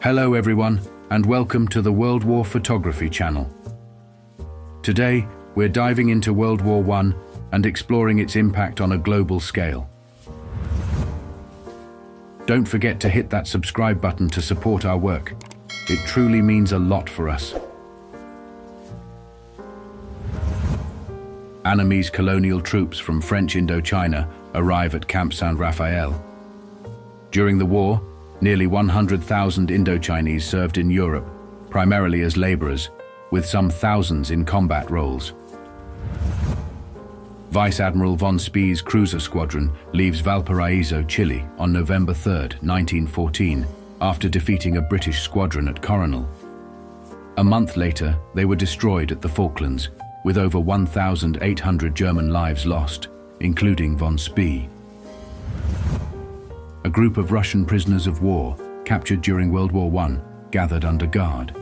Hello everyone, and welcome to the World War Photography channel. Today, we're diving into World War I and exploring its impact on a global scale. Don't forget to hit that subscribe button to support our work. It truly means a lot for us. Enemy's colonial troops from French Indochina arrive at Camp Saint-Raphael. During the war, nearly 100,000 Indochinese served in Europe, primarily as laborers, with some thousands in combat roles. Vice Admiral von Spee's cruiser squadron leaves Valparaiso, Chile on November 3, 1914, after defeating a British squadron at Colonial. A month later, they were destroyed at the Falklands, with over 1,800 German lives lost, including von Spee. A group of Russian prisoners of war, captured during World War I, gathered under guard.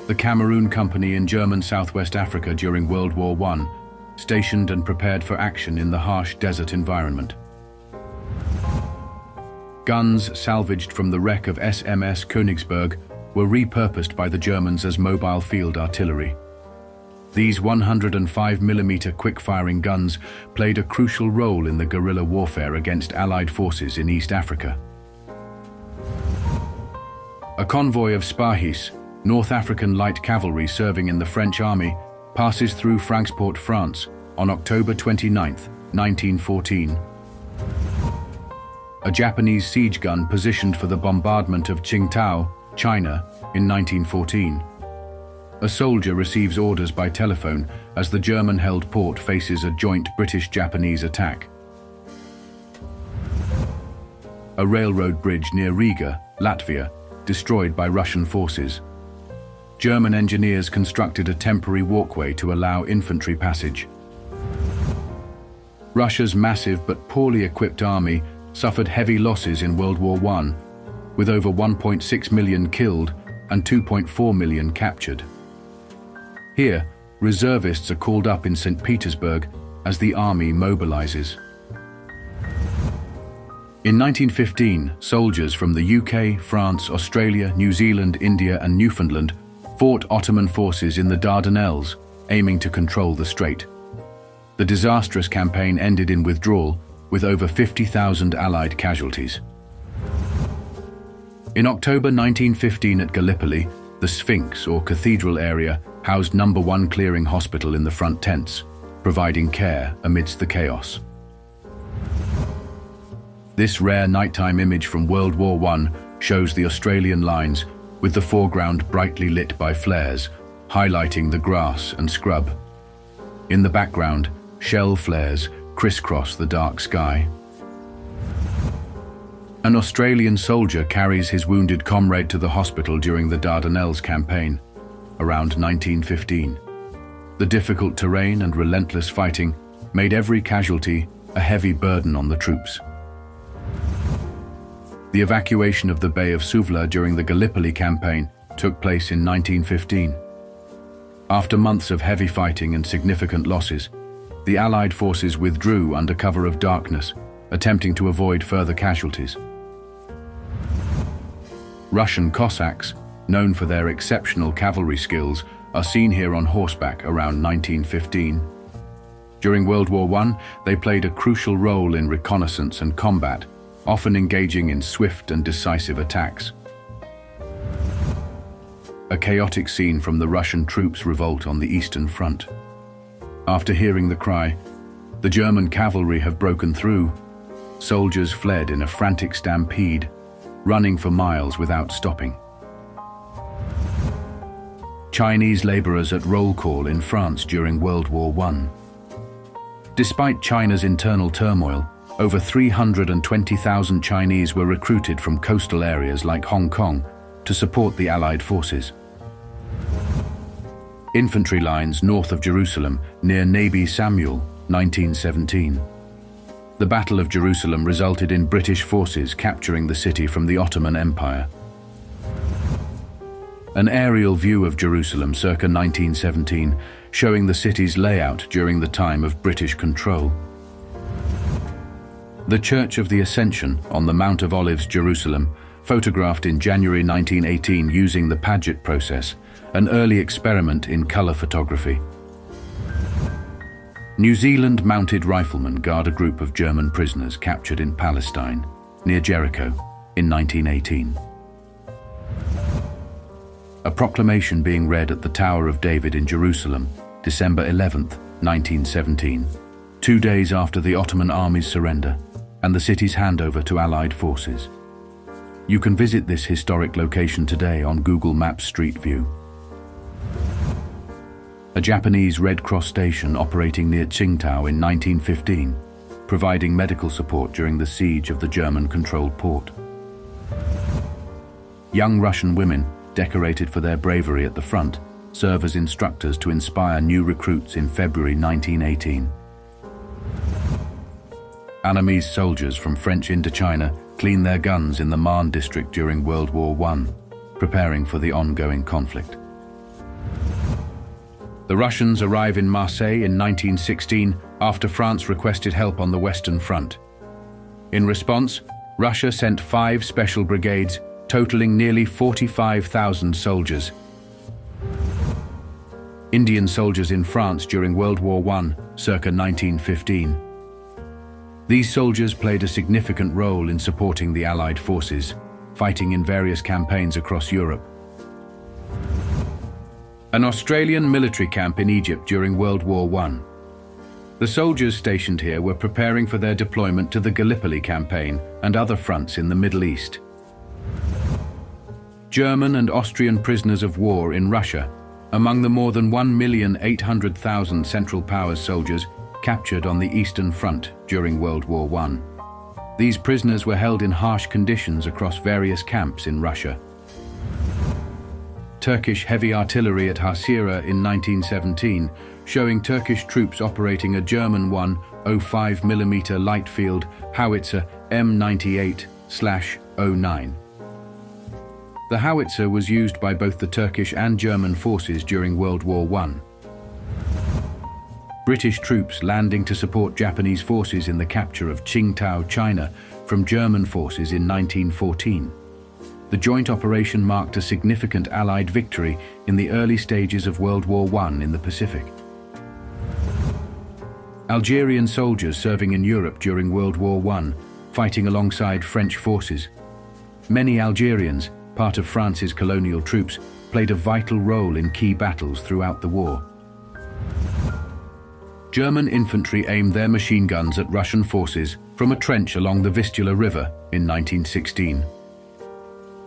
The Cameroon Company in German Southwest Africa during World War I, stationed and prepared for action in the harsh desert environment. Guns salvaged from the wreck of SMS Königsberg were repurposed by the Germans as mobile field artillery. These 105mm quick-firing guns played a crucial role in the guerrilla warfare against Allied forces in East Africa. A convoy of Spahis, North African light cavalry serving in the French army, passes through Frankfurt, France, on October 29, 1914. A Japanese siege gun positioned for the bombardment of Qingdao, China, in 1914. A soldier receives orders by telephone as the German-held port faces a joint British-Japanese attack. A railroad bridge near Riga, Latvia, destroyed by Russian forces. German engineers constructed a temporary walkway to allow infantry passage. Russia's massive but poorly equipped army suffered heavy losses in World War I, with over 1.6 million killed and 2.4 million captured. Here, reservists are called up in St. Petersburg as the army mobilizes. In 1915, soldiers from the UK, France, Australia, New Zealand, India and Newfoundland fought Ottoman forces in the Dardanelles, aiming to control the strait. The disastrous campaign ended in withdrawal, with over 50,000 Allied casualties. In October 1915 at Gallipoli, the Sphinx or Cathedral area housed No. 1 Clearing Hospital in the front tents, providing care amidst the chaos. This rare nighttime image from World War I shows the Australian lines, with the foreground brightly lit by flares, highlighting the grass and scrub. In the background, shell flares crisscross the dark sky. An Australian soldier carries his wounded comrade to the hospital during the Dardanelles campaign, around 1915. The difficult terrain and relentless fighting made every casualty a heavy burden on the troops. The evacuation of the Bay of Suvla during the Gallipoli campaign took place in 1915. After months of heavy fighting and significant losses, the Allied forces withdrew under cover of darkness, attempting to avoid further casualties. Russian Cossacks, known for their exceptional cavalry skills, are seen here on horseback around 1915. During World War I, they played a crucial role in reconnaissance and combat, often engaging in swift and decisive attacks. A chaotic scene from the Russian troops' revolt on the Eastern Front. After hearing the cry, "The German cavalry have broken through," soldiers fled in a frantic stampede, running for miles without stopping. Chinese laborers at roll call in France during World War I. Despite China's internal turmoil, over 320,000 Chinese were recruited from coastal areas like Hong Kong to support the Allied forces. Infantry lines north of Jerusalem near Nabi Samuel, 1917. The Battle of Jerusalem resulted in British forces capturing the city from the Ottoman Empire. An aerial view of Jerusalem circa 1917, showing the city's layout during the time of British control. The Church of the Ascension on the Mount of Olives, Jerusalem, photographed in January 1918 using the Paget process, an early experiment in color photography. New Zealand mounted riflemen guard a group of German prisoners captured in Palestine, near Jericho, in 1918. A proclamation being read at the Tower of David in Jerusalem, December 11, 1917, 2 days after the Ottoman army's surrender and the city's handover to Allied forces. You can visit this historic location today on Google Maps Street View. A Japanese Red Cross station operating near Qingdao in 1915, providing medical support during the siege of the German-controlled port. Young Russian women, decorated for their bravery at the front, serve as instructors to inspire new recruits in February 1918. Annamese soldiers from French Indochina clean their guns in the Marne district during World War I, preparing for the ongoing conflict. The Russians arrive in Marseille in 1916 after France requested help on the Western Front. In response, Russia sent 5 special brigades, totaling nearly 45,000 soldiers. Indian soldiers in France during World War I, circa 1915. These soldiers played a significant role in supporting the Allied forces, fighting in various campaigns across Europe. An Australian military camp in Egypt during World War I. The soldiers stationed here were preparing for their deployment to the Gallipoli campaign and other fronts in the Middle East. German and Austrian prisoners of war in Russia, among the more than 1,800,000 Central Powers soldiers captured on the Eastern Front during World War I. These prisoners were held in harsh conditions across various camps in Russia. Turkish heavy artillery at Hasira in 1917, showing Turkish troops operating a German 105mm light field howitzer M98/09. The howitzer was used by both the Turkish and German forces during World War I. British troops landing to support Japanese forces in the capture of Qingdao, China, from German forces in 1914. The joint operation marked a significant Allied victory in the early stages of World War I in the Pacific. Algerian soldiers serving in Europe during World War I, fighting alongside French forces. Many Algerians, part of France's colonial troops, played a vital role in key battles throughout the war. German infantry aimed their machine guns at Russian forces from a trench along the Vistula River in 1916.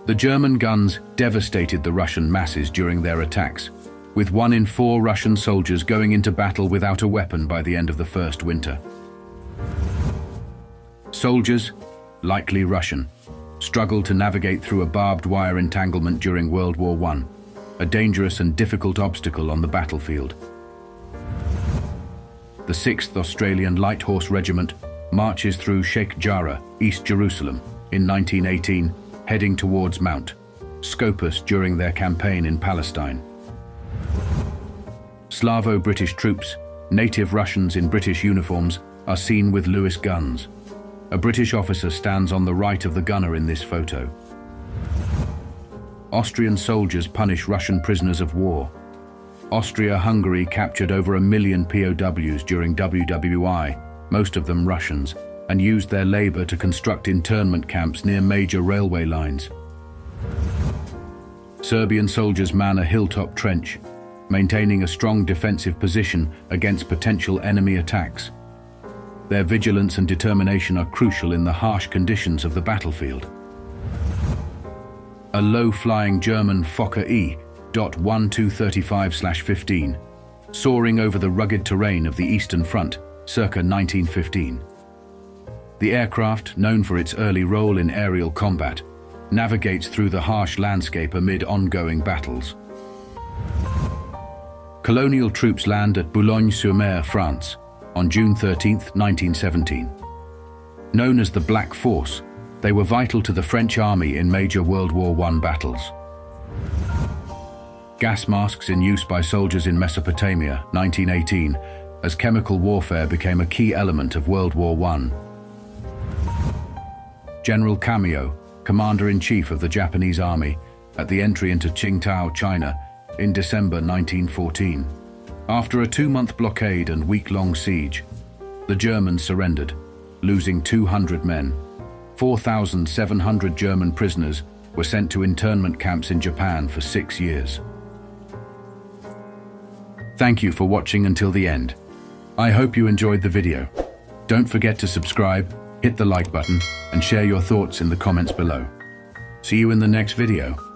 The German guns devastated the Russian masses during their attacks, with 1 in 4 Russian soldiers going into battle without a weapon by the end of the first winter. Soldiers, likely Russian, struggled to navigate through a barbed wire entanglement during World War I, a dangerous and difficult obstacle on the battlefield. The 6th Australian Light Horse Regiment marches through Sheikh Jarrah, East Jerusalem, in 1918, heading towards Mount Scopus during their campaign in Palestine. Slavo-British troops, native Russians in British uniforms, are seen with Lewis guns. A British officer stands on the right of the gunner in this photo. Austrian soldiers punish Russian prisoners of war. Austria-Hungary captured over 1 million POWs during WWI, most of them Russians, and used their labor to construct internment camps near major railway lines. Serbian soldiers man a hilltop trench, maintaining a strong defensive position against potential enemy attacks. Their vigilance and determination are crucial in the harsh conditions of the battlefield. A low-flying German Fokker E.1235/15, soaring over the rugged terrain of the Eastern Front, circa 1915. The aircraft, known for its early role in aerial combat, navigates through the harsh landscape amid ongoing battles. Colonial troops land at Boulogne-sur-Mer, France, on June 13, 1917. Known as the Black Force, they were vital to the French army in major World War I battles. Gas masks in use by soldiers in Mesopotamia, 1918, as chemical warfare became a key element of World War I. General Cameo, Commander-in-Chief of the Japanese Army, at the entry into Qingdao, China, in December 1914. After a 2-month blockade and week-long siege, the Germans surrendered, losing 200 men. 4,700 German prisoners were sent to internment camps in Japan for 6 years. Thank you for watching until the end. I hope you enjoyed the video. Don't forget to subscribe, hit the like button, and share your thoughts in the comments below. See you in the next video.